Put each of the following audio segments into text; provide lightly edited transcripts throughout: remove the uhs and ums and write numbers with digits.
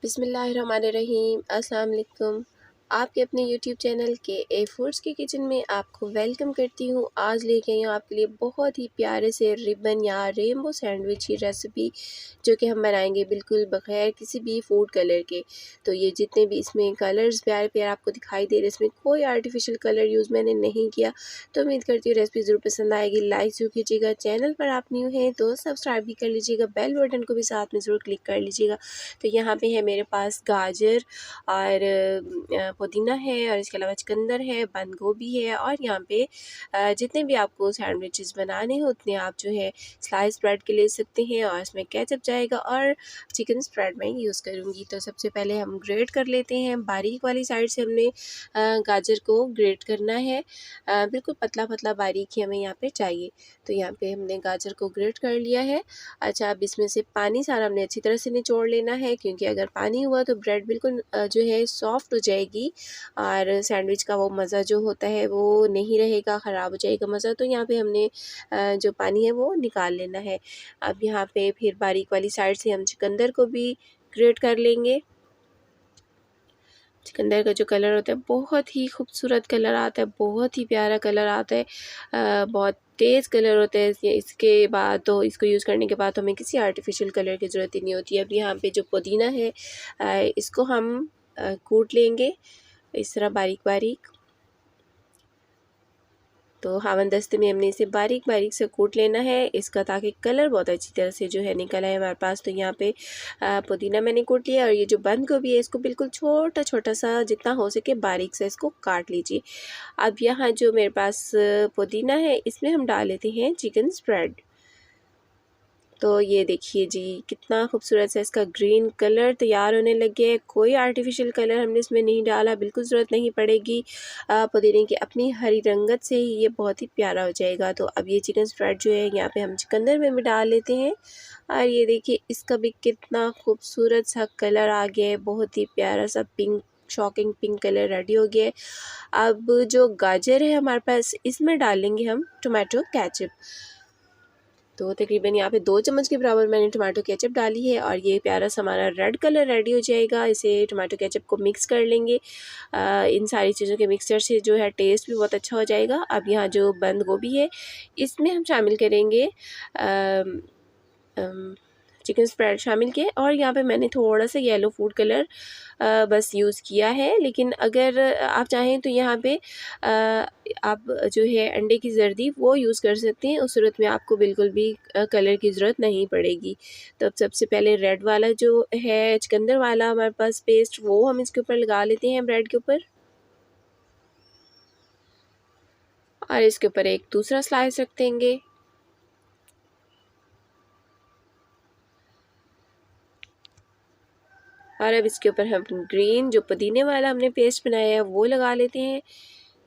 बिस्मिल्लाहिर्रहमानिर्रहीम। अस्सलाम वालेकुम। आपके अपने यूट्यूब चैनल के ए फूड्स की किचन में आपको वेलकम करती हूँ। आज लेके आई हूँ आपके लिए बहुत ही प्यारे से रिबन या रेनबो सैंडविच की रेसिपी, जो कि हम बनाएंगे बिल्कुल बग़ैर किसी भी फूड कलर के। तो ये जितने भी इसमें कलर्स प्यारे प्यारे आपको दिखाई दे रहे हैं, इसमें कोई आर्टिफिशियल कलर यूज़ मैंने नहीं किया। तो उम्मीद करती हूँ रेसिपी ज़रूर पसंद आएगी। लाइक ज़रूर कीजिएगा, चैनल पर आप न्यू हैं तो सब्सक्राइब भी कर लीजिएगा, बेल बटन को भी साथ में ज़रूर क्लिक कर लीजिएगा। तो यहाँ पे है मेरे पास गाजर और पुदीना है, और इसके अलावा चुकंदर है, बंद गोभी है, और यहाँ पे जितने भी आपको सैंडविचेस बनाने हो उतने आप जो है स्लाइस ब्रेड के ले सकते हैं, और इसमें केचप जाएगा और चिकन स्प्रेड मैं यूज़ करूँगी। तो सबसे पहले हम ग्रेट कर लेते हैं। बारीक वाली साइड से हमने गाजर को ग्रेट करना है, बिल्कुल पतला पतला बारीक ही हमें यहाँ पे चाहिए। तो यहाँ पे हमने गाजर को ग्रेट कर लिया है। अच्छा, अब इसमें से पानी सारा हमने अच्छी तरह से निचोड़ लेना है, क्योंकि अगर पानी हुआ तो ब्रेड बिल्कुल जो है सॉफ्ट हो जाएगी, और सैंडविच का वो मज़ा जो होता है वो नहीं रहेगा, ख़राब हो जाएगा मज़ा। तो यहाँ पे हमने जो पानी है वो निकाल लेना है। अब यहाँ पे फिर बारीक वाली साइड से हम चुकंदर को भी ग्रेट कर लेंगे। चुकंदर का जो कलर होता है बहुत ही खूबसूरत कलर आता है, बहुत ही प्यारा कलर आता है, बहुत तेज़ कलर होता है। इसके बाद तो इसको यूज़ करने के बाद तो हमें किसी आर्टिफिशियल कलर की ज़रूरत ही नहीं होती है। अब यहाँ पे जो पुदीना है इसको हम कूट लेंगे इस तरह बारीक बारीक। तो हावन-दस्ते में हमने इसे बारीक बारीक से कूट लेना है इसका, ताकि कलर बहुत अच्छी तरह से जो है निकल आए हमारे पास। तो यहाँ पे पुदीना मैंने कूट लिया, और ये जो बंद गोभी है इसको बिल्कुल छोटा छोटा सा जितना हो सके बारीक से इसको काट लीजिए। अब यहाँ जो मेरे पास पुदीना है इसमें हम डाल लेते हैं चिकन स्प्रेड। तो ये देखिए जी, कितना खूबसूरत सा इसका ग्रीन कलर तैयार होने लग गया है। कोई आर्टिफिशियल कलर हमने इसमें नहीं डाला, बिल्कुल ज़रूरत नहीं पड़ेगी। पुदीने की अपनी हरी रंगत से ही ये बहुत ही प्यारा हो जाएगा। तो अब ये चिकन स्प्रेड जो है यहाँ पे हम चुकंदर में भी डाल लेते हैं, और ये देखिए इसका भी कितना खूबसूरत सा कलर आ गया है, बहुत ही प्यारा सा pink, shocking pink colour ready हो गया है। अब जो गाजर है हमारे पास इसमें डालेंगे हम टोमेटो केचप। तो तकरीबन यहाँ पे 2 चम्मच के बराबर मैंने टमाटो केचप डाली है, और ये प्यारा सा हमारा रेड कलर रेडी हो जाएगा। इसे टमाटो केचप को मिक्स कर लेंगे। इन सारी चीज़ों के मिक्सचर से जो है टेस्ट भी बहुत अच्छा हो जाएगा। अब यहाँ जो बंद गोभी है इसमें हम शामिल करेंगे चिकन स्प्रेड शामिल किए, और यहाँ पे मैंने थोड़ा सा येलो फूड कलर बस यूज़ किया है। लेकिन अगर आप चाहें तो यहाँ पे आप जो है अंडे की जर्दी वो यूज़ कर सकते हैं, उस सूरत में आपको बिल्कुल भी कलर की ज़रूरत नहीं पड़ेगी। तो अब सबसे पहले रेड वाला जो है चुकंदर वाला हमारे पास पेस्ट, वो हम इसके ऊपर लगा लेते हैं ब्रेड के ऊपर, और इसके ऊपर एक दूसरा स्लाइस रख देंगे। और अब इसके ऊपर हम ग्रीन जो पुदीने वाला हमने पेस्ट बनाया है वो लगा लेते हैं।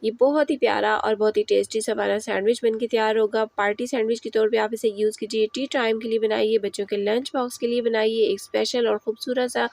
ये बहुत ही प्यारा और बहुत ही टेस्टी सा हमारा सैंडविच बनके तैयार होगा। पार्टी सैंडविच के तौर पे आप इसे यूज़ कीजिए, टी टाइम के लिए बनाइए, बच्चों के लंच बॉक्स के लिए बनाइए। एक स्पेशल और ख़ूबसूरत सा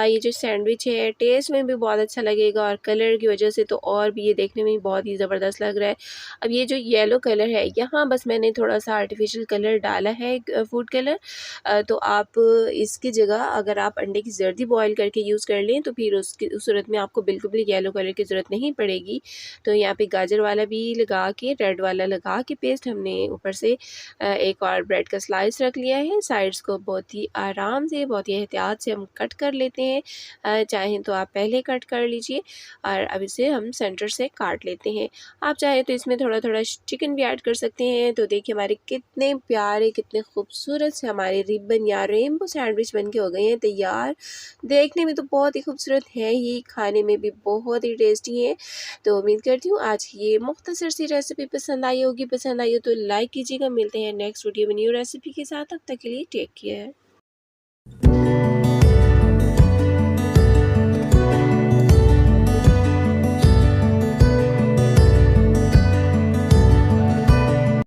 ये जो सैंडविच है टेस्ट में भी बहुत अच्छा लगेगा, और कलर की वजह से तो और भी ये देखने में बहुत ही ज़बरदस्त लग रहा है। अब ये जो येलो कलर है यहाँ बस मैंने थोड़ा सा आर्टिफिशियल कलर डाला है, फूड कलर। तो आप इसकी जगह अगर आप अंडे की जर्दी बॉयल करके यूज़ कर लें तो फिर उसकी उस सूरत में आपको बिल्कुल भी येलो कलर की ज़रूरत नहीं पड़ेगी। तो यहाँ पे गाजर वाला भी लगा के, रेड वाला लगा के पेस्ट हमने ऊपर से एक और ब्रेड का स्लाइस रख लिया है। साइड्स को बहुत ही आराम से, बहुत ही एहतियात से हम कट कर लेते हैं। चाहें तो आप पहले कट कर लीजिए, और अब इसे हम सेंटर से काट लेते हैं। आप चाहें तो इसमें थोड़ा थोड़ा चिकन भी ऐड कर सकते हैं। तो देखिए हमारे कितने प्यारे, कितने खूबसूरत से हमारे रिबन या रेनबो सैंडविच बन के हो गए हैं तैयार। देखने में तो बहुत ही खूबसूरत है ही, खाने में भी बहुत ही टेस्टी है। तो उम्मीद करती हूँ आज की ये मुख्तसर सी रेसिपी पसंद आई होगी। पसंद आई हो तो लाइक कीजिएगा। मिलते हैं नेक्स्ट वीडियो में न्यू रेसिपी के साथ। तब तक के लिए टेक केयर।